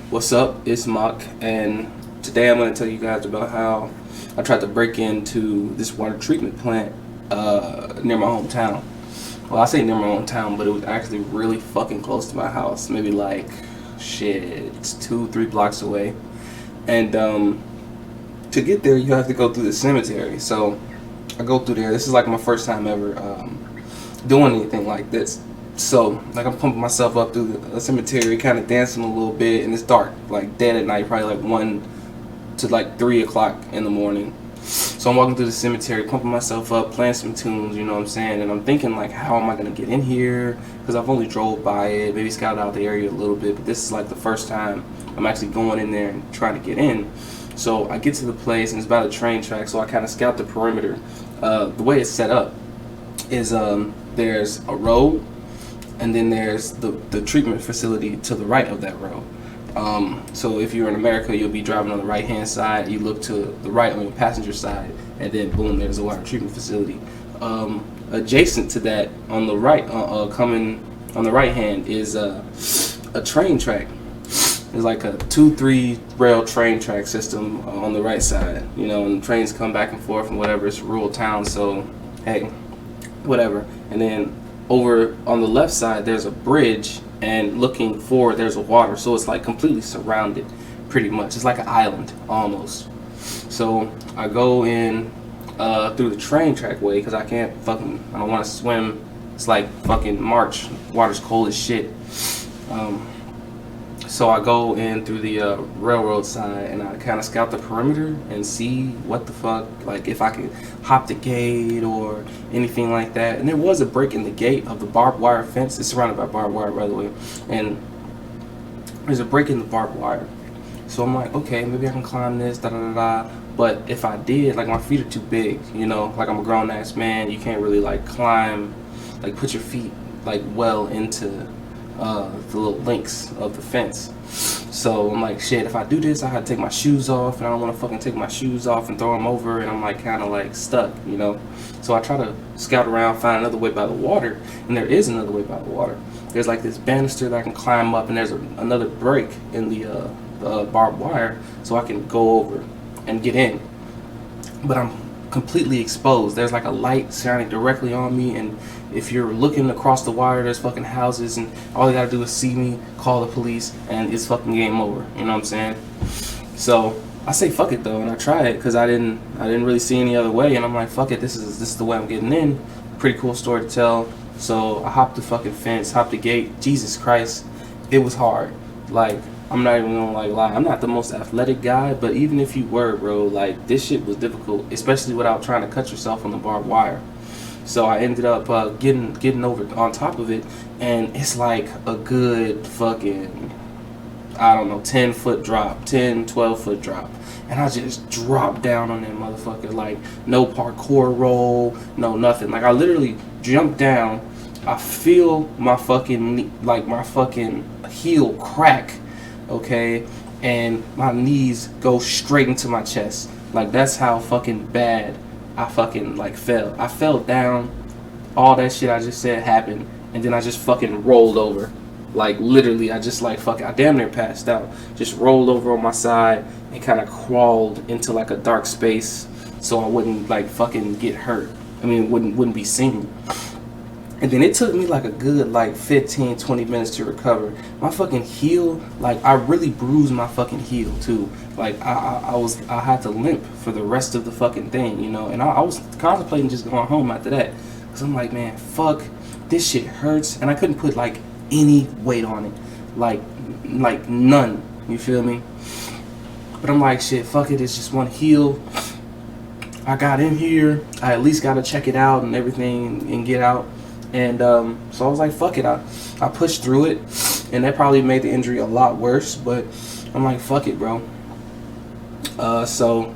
What's up? It's Mock, and today I'm going to tell you guys about how I tried to break into this water treatment plant near my hometown. Well, I say near my hometown, but it was actually really fucking close to my house. Maybe like, shit, it's 2-3 blocks away. And to get there, you have to go through the cemetery. So I go through there. This is like my first time ever doing anything like this. So, like, I'm pumping myself up through the cemetery, kind of dancing a little bit, and it's dark, like dead at night, probably like 1 to like 3 o'clock in the morning. So I'm walking through the cemetery, pumping myself up, playing some tunes, you know what I'm saying? And I'm thinking, like, how am I gonna get in here? Because I've only drove by it, maybe scouted out the area a little bit, but this is like the first time I'm actually going in there and trying to get in. So I get to the place, and it's by the train track, so I kind of scout the perimeter. The way it's set up is there's a road, and then there's the treatment facility to the right of that road. So if you're in America, you'll be driving on the right hand side, you look to the right on your passenger side, and then boom, there's a water treatment facility. Adjacent to that, on the right, coming on the right hand, is a train track. There's like a 2-3 rail train track system on the right side, you know, and trains come back and forth and whatever. It's a rural town, so hey, whatever. And then over on the left side, there's a bridge, and looking forward, there's a water. So it's like completely surrounded, pretty much. It's like an island almost. So I go in through the train track way because I don't want to swim. It's like fucking March. Water's cold as shit. So I go in through the railroad side, and I kind of scout the perimeter and see what the fuck, like if I can hop the gate or anything like that. And there was a break in the gate of the barbed wire fence. It's surrounded by barbed wire, by the way. And there's a break in the barbed wire. So I'm like, okay, maybe I can climb this, da da da da. But if I did, like, my feet are too big, you know, like I'm a grown ass man. You can't really like climb, like put your feet like well into the little links of the fence. So I'm like, shit, if I do this, I had to take my shoes off, and I don't want to fucking take my shoes off and throw them over, and I'm like kind of like stuck, you know. So I try to scout around, find another way by the water, and there is another way by the water. There's like this banister that I can climb up, and there's another break in the barbed wire, so I can go over and get in. But I'm completely exposed. There's like a light shining directly on me, and if you're looking across the wire, there's fucking houses, and all you gotta do is see me, call the police, and it's fucking game over. You know what I'm saying? So I say fuck it though, and I try it because I didn't really see any other way, and I'm like, fuck it, this is the way I'm getting in. Pretty cool story to tell. So I hopped the fucking fence, hopped the gate. Jesus Christ, it was hard. Like, I'm not even gonna like lie. I'm not the most athletic guy, but even if you were, bro, like, this shit was difficult, especially without trying to cut yourself on the barbed wire. So I ended up getting over on top of it, and it's like a good fucking, I don't know, 10-foot drop, 12-foot drop. And I just dropped down on that motherfucker, like, no parkour roll, no nothing. Like, I literally jumped down. I feel my fucking heel crack, okay, and my knees go straight into my chest. Like, that's how fucking bad I fucking like fell. I fell down. All that shit I just said happened, and then I just fucking rolled over. Like, literally, I just like I damn near passed out. Just rolled over on my side and kind of crawled into like a dark space so I wouldn't like fucking get hurt. I mean, wouldn't be seen. And then it took me like a good like 15-20 minutes to recover. My fucking heel, like, I really bruised my fucking heel too. Like, I had to limp for the rest of the fucking thing, you know. And I was contemplating just going home after that, cause I'm like, man, fuck, this shit hurts, and I couldn't put like any weight on it, like none. You feel me? But I'm like, shit, fuck it. It's just one heel. I got in here. I at least gotta check it out and everything and get out. And so I was like, fuck it. I pushed through it, and that probably made the injury a lot worse. But I'm like, fuck it, bro. So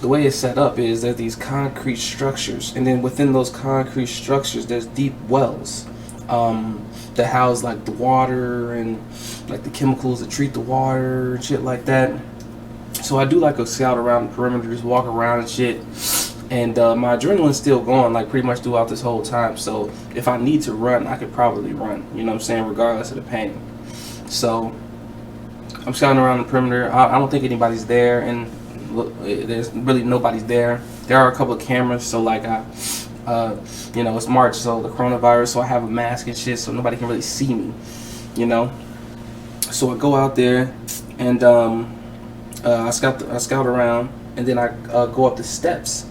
the way it's set up is there's these concrete structures, and then within those concrete structures there's deep wells that house like the water and like the chemicals that treat the water and shit like that. So I do like a scout around the perimeter, just walk around and shit. And my adrenaline's still going like pretty much throughout this whole time. So if I need to run, I could probably run, you know what I'm saying, regardless of the pain. So I'm scouting around the perimeter. I don't think anybody's there, and there's really nobody's there. There are a couple of cameras, so like you know, it's March, so the coronavirus, so I have a mask and shit, so nobody can really see me, you know. So I go out there, and I scout around, and then I go up the steps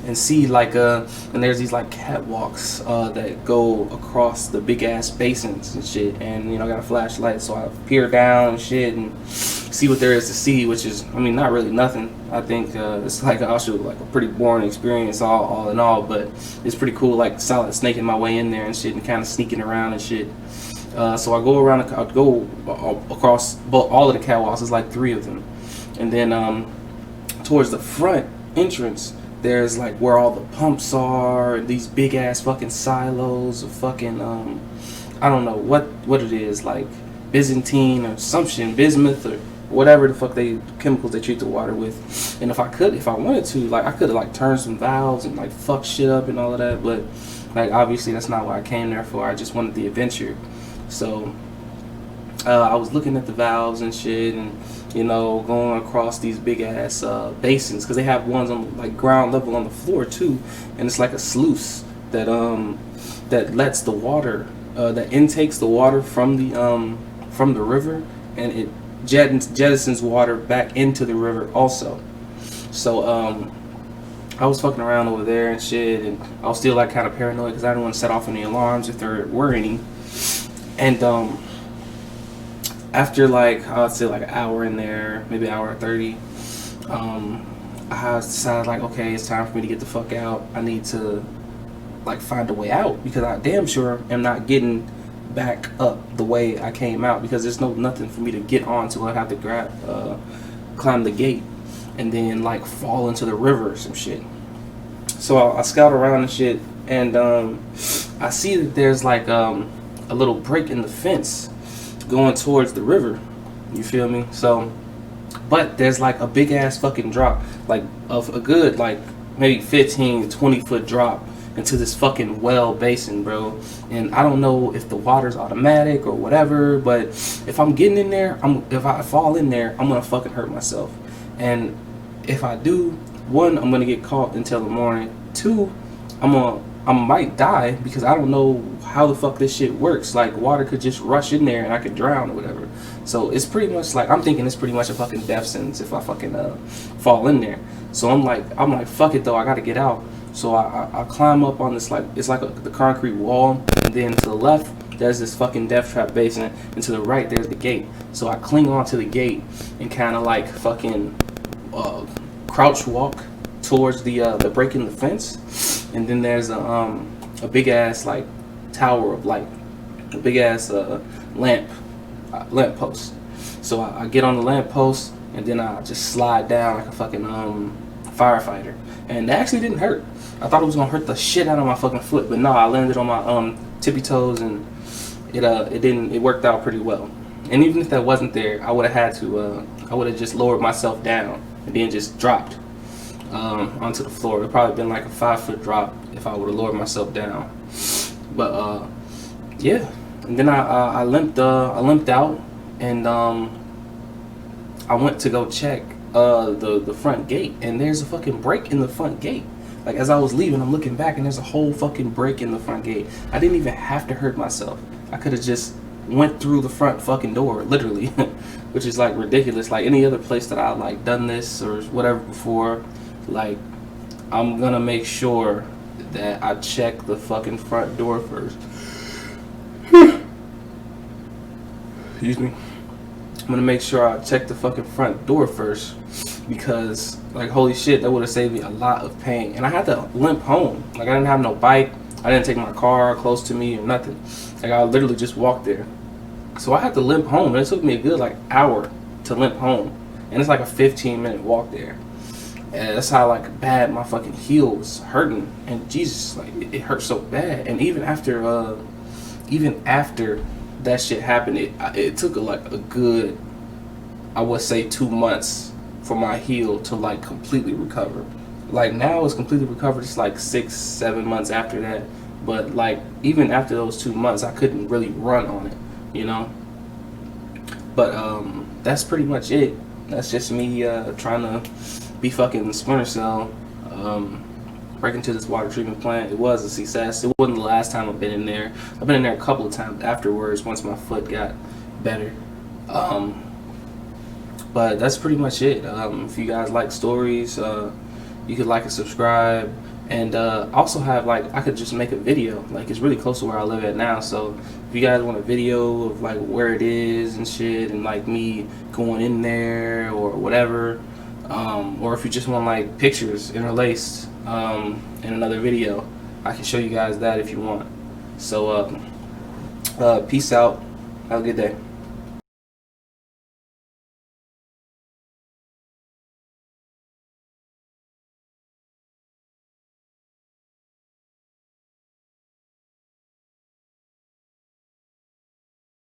and see like and there's these like catwalks that go across the big ass basins and shit, and you know I got a flashlight, so I peer down and shit and see what there is to see, which is, I mean, not really nothing. I think it's like also like a pretty boring experience all in all, but it's pretty cool, like solid snaking my way in there and shit and kind of sneaking around and shit. So I go around, I go across all of the catwalks. There's like 3 of them, and then towards the front entrance, there's like where all the pumps are, and these big ass fucking silos of fucking I don't know what it is, like Byzantine or something, bismuth or whatever the fuck chemicals they treat the water with. And if I wanted to, like I could have like turned some valves and like fuck shit up and all of that, but like obviously that's not what I came there for. I just wanted the adventure. So I was looking at the valves and shit, and you know, going across these big ass basins, because they have ones on like ground level on the floor too, and it's like a sluice that that lets the water that intakes the water from the river, and it jettisons water back into the river also. So I was fucking around over there and shit, and I was still like kind of paranoid because I didn't want to set off any alarms if there were any. And after like I'd say like an hour in there, maybe an hour and 30, I decided like, okay, it's time for me to get the fuck out. I need to like find a way out, because I damn sure am not getting back up the way I came out, because there's nothing for me to get onto. I have to climb the gate and then like fall into the river or some shit. So I scout around and shit, and I see that there's like a little break in the fence going towards the river, you feel me? So, but there's like a big ass fucking drop, like of a good like maybe 15-20 foot drop into this fucking well basin, bro. And I don't know if the water's automatic or whatever, but if I'm getting in there, if I fall in there, I'm gonna fucking hurt myself. And if I do, 1, I'm gonna get caught until the morning. 2, I might die, because I don't know how the fuck this shit works. Like water could just rush in there and I could drown or whatever. So it's pretty much like, I'm thinking it's pretty much a fucking death sentence if I fucking fall in there. So I'm like fuck it though, I gotta get out. So I climb up on this, like it's like the concrete wall, and then to the left there's this fucking death trap basin, and to the right there's the gate. So I cling onto the gate and kind of like fucking crouch walk towards the break in the fence. And then there's a big ass like tower of light, a big ass lamp post. So I get on the lamp post, and then I just slide down like a fucking firefighter, and that actually didn't hurt. I thought it was gonna hurt the shit out of my fucking foot, but no, I landed on my tippy toes, and it worked out pretty well. And even if that wasn't there, I would have had to I would have just lowered myself down and then just dropped onto the floor. It'd probably been like a 5-foot drop if I would have lowered myself down. But yeah, and then I limped out, and I went to go check the front gate, and there's a fucking break in the front gate. Like as I was leaving, I'm looking back, and there's a whole fucking break in the front gate. I didn't even have to hurt myself. I could have just went through the front fucking door, literally, which is like ridiculous. Like any other place that I like done this or whatever before, like I'm gonna make sure that I check the fucking front door first. Excuse me. I'm gonna make sure I check the fucking front door first, because like holy shit, that would have saved me a lot of pain. And I had to limp home. Like I didn't have no bike, I didn't take my car close to me or nothing. Like I literally just walked there. So I had to limp home, and it took me a good like hour to limp home, and it's like a 15-minute walk there. And that's how like bad my fucking heel was hurting, and Jesus, like it hurt so bad. And even after that shit happened, it took like a good, I would say 2 months for my heel to like completely recover. Like now it's completely recovered. It's like 6-7 months after that, but like even after those 2 months, I couldn't really run on it, you know. But that's pretty much it. That's just me trying to be fucking Splinter Cell. Break into this water treatment plant. It was a success. It wasn't the last time I've been in there. I've been in there a couple of times afterwards once my foot got better. But that's pretty much it. If you guys like stories, you could like and subscribe. And also have like I could just make a video. Like it's really close to where I live at now. So if you guys want a video of like where it is and shit, and like me going in there or whatever, or if you just want like pictures interlaced in another video, I can show you guys that if you want. So peace out. Have a good day.